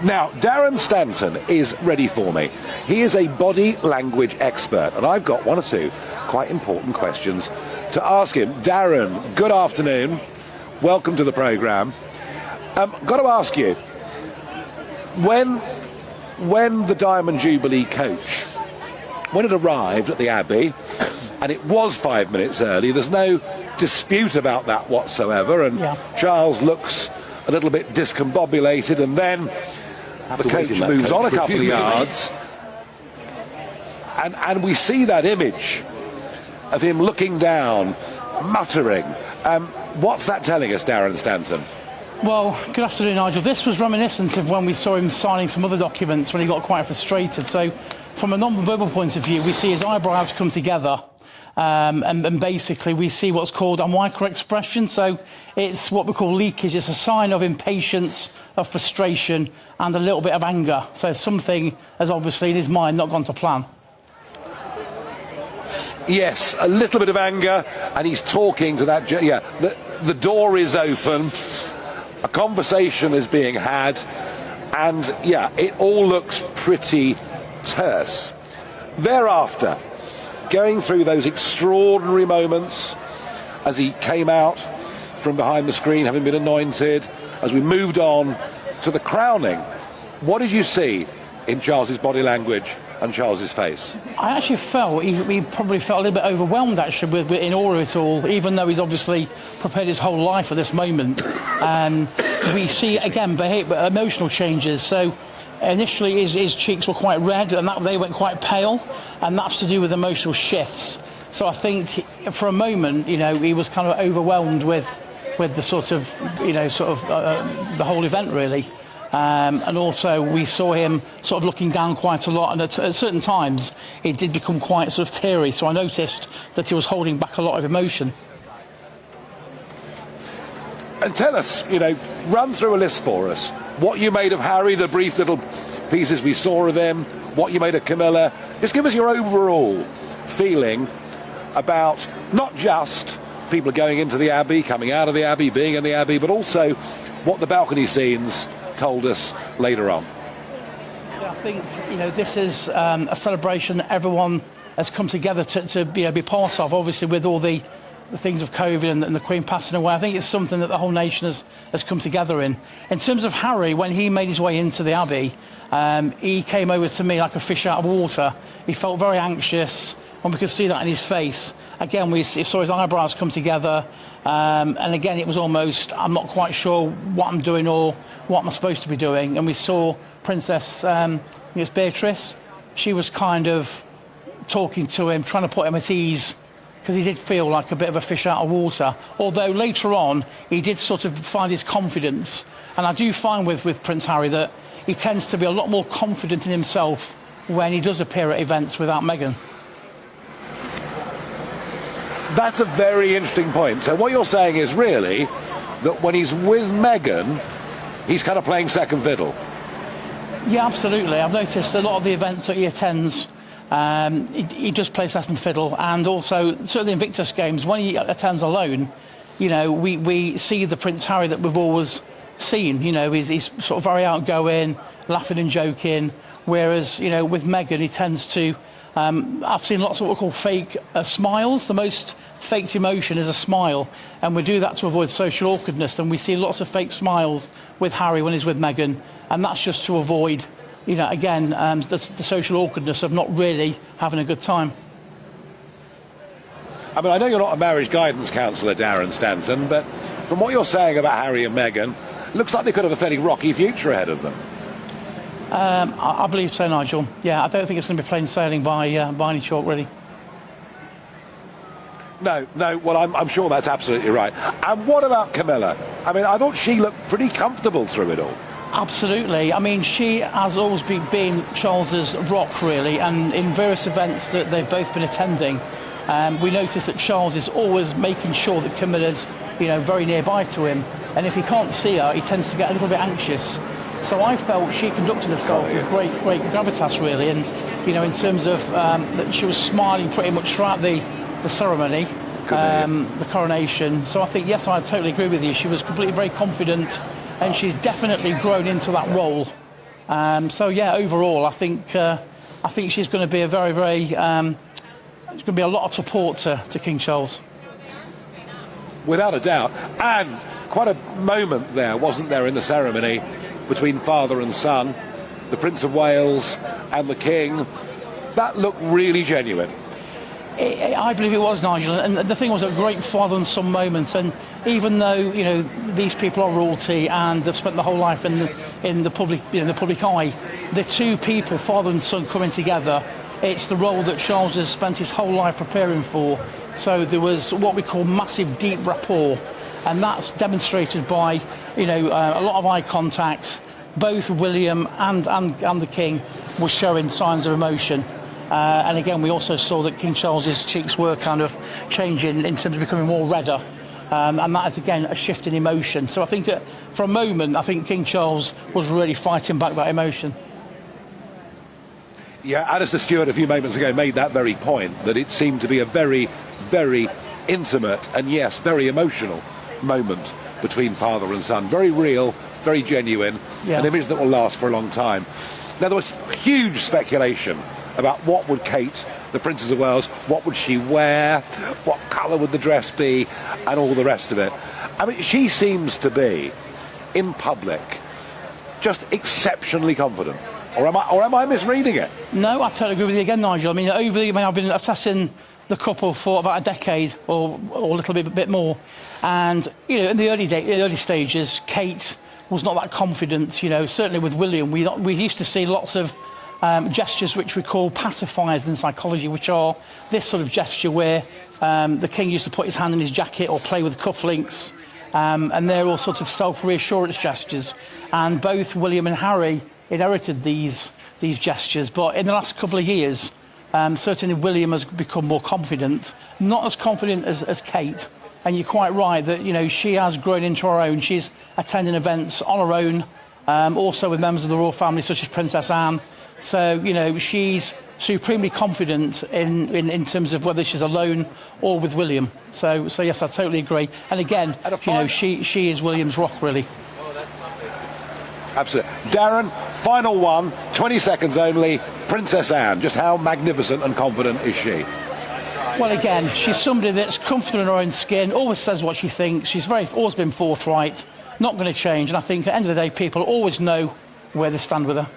Now, Darren Stanton is ready for me. He is a body language expert, and I've got one or two quite important questions to ask him. Darren, good afternoon. Welcome to the programme. Got to ask you, when the Diamond Jubilee coach, when it arrived at the Abbey, and it was 5 minutes early, there's no dispute about that whatsoever, and Charles looks a little bit discombobulated, and then the coach moves on a couple of yards, and we see that image of him looking down, muttering. What's that telling us, Darren Stanton? Well, good afternoon, Nigel. This was reminiscent of when we saw him signing some other documents when he got quite frustrated. So, from a non-verbal point of view, we see his eyebrows come together, and basically we see what's called a micro-expression. So, it's what we call leakage. It's a sign of impatience, of frustration, and a little bit of anger. So, something has obviously in his mind not gone to plan. Yes, a little bit of anger, and he's talking to that. The door is open. A conversation is being had, and it all looks pretty terse. Thereafter, going through those extraordinary moments as he came out from behind the screen, having been anointed, as we moved on to the crowning, what did you see in Charles's body language and Charles's face? I actually felt he probably felt a little bit overwhelmed actually in awe of it all, even though he's obviously prepared his whole life for this moment. We see again emotional changes. So initially his cheeks were quite red, and they went quite pale, and that's to do with emotional shifts. So I think for a moment, he was kind of overwhelmed with the sort of the whole event really. And also we saw him sort of looking down quite a lot, and at certain times it did become quite sort of teary, so I noticed that he was holding back a lot of emotion. And tell us, run through a list for us, what you made of Harry, the brief little pieces we saw of him, what you made of Camilla. Just give us your overall feeling about not just people going into the Abbey, coming out of the Abbey, being in the Abbey, but also what the balcony scenes told us later on. So I think this is a celebration that everyone has come together to be part of. Obviously, with all the things of COVID and the Queen passing away, I think it's something that the whole nation has come together in. In terms of Harry, when he made his way into the Abbey, he came over to me like a fish out of water. He felt very anxious, and we could see that in his face. Again, we saw his eyebrows come together, and again, it was almost, I'm not quite sure what I'm doing or what I'm supposed to be doing. And we saw Princess Beatrice. She was kind of talking to him, trying to put him at ease, because he did feel like a bit of a fish out of water. Although later on, he did sort of find his confidence. And I do find with Prince Harry that he tends to be a lot more confident in himself when he does appear at events without Meghan. That's a very interesting point. So what you're saying is really that when he's with Meghan, he's kind of playing second fiddle. Yeah, absolutely. I've noticed a lot of the events that he attends, he does play second fiddle, and also certainly Invictus games, when he attends alone, we see the Prince Harry that we've always seen. He's sort of very outgoing, laughing and joking, whereas, with Meghan, he tends to... I've seen lots of what we call fake smiles. The most faked emotion is a smile, and we do that to avoid social awkwardness, and we see lots of fake smiles with Harry when he's with Meghan, and that's just to avoid, the social awkwardness of not really having a good time. I mean, I know you're not a marriage guidance counsellor, Darren Stanton, but from what you're saying about Harry and Meghan, it looks like they could have a fairly rocky future ahead of them. I believe so, Nigel. Yeah, I don't think it's going to be plain sailing by any chalk, really. No, well, I'm sure that's absolutely right. And what about Camilla? I mean, I thought she looked pretty comfortable through it all. Absolutely. I mean, she has always been Charles's rock, really, and in various events that they've both been attending, we notice that Charles is always making sure that Camilla's, very nearby to him, and if he can't see her, he tends to get a little bit anxious. So I felt she conducted herself with great gravitas, really, and in terms of that she was smiling pretty much throughout the ceremony, the coronation. So I think, yes, I totally agree with you. She was completely very confident, and she's definitely grown into that role So yeah, overall, I think she's going to be a very, very there's going to be a lot of support to King Charles. Without a doubt. And quite a moment there, wasn't there, in the ceremony between father and son, the Prince of Wales and the King. That looked really genuine. I believe it was, Nigel, and the thing was a great father and son moment. And even though these people are royalty and they've spent their whole life in the public eye, the two people, father and son, coming together, it's the role that Charles has spent his whole life preparing for. So there was what we call massive, deep rapport, and that's demonstrated by a lot of eye contact. Both William and the King were showing signs of emotion. And again, we also saw that King Charles's cheeks were kind of changing in terms of becoming more redder. And that is, again, a shift in emotion. So I think for a moment, I think King Charles was really fighting back that emotion. Yeah, Alistair Stewart a few moments ago made that very point, that it seemed to be a very, very intimate and, yes, very emotional moment between father and son. Very real, very genuine, an image that will last for a long time. Now, there was huge speculation about what would Kate, the Princess of Wales, what would she wear, what colour would the dress be, and all the rest of it. I mean, she seems to be, in public, just exceptionally confident. Or am I misreading it? No, I totally agree with you again, Nigel. I mean, I've been assessing the couple for about a decade or a little bit more. And, in the early stages, Kate was not that confident. Certainly with William, we used to see lots of gestures which we call pacifiers in psychology, which are this sort of gesture where the King used to put his hand in his jacket or play with cufflinks, and they're all sorts of self-reassurance gestures. And both William and Harry inherited these gestures, but in the last couple of years, certainly William has become more confident, not as confident as Kate. And you're quite right that she has grown into her own. She's attending events on her own, also with members of the royal family such as Princess Anne. So she's supremely confident in terms of whether she's alone or with William. So yes, I totally agree. And again, she is William's rock, really. Absolutely. Darren, final one, 20 seconds only. Princess Anne, just how magnificent and confident is she? Well, again, she's somebody that's comfortable in her own skin, always says what she thinks. She's always been forthright, not going to change. And I think at the end of the day, people always know where they stand with her.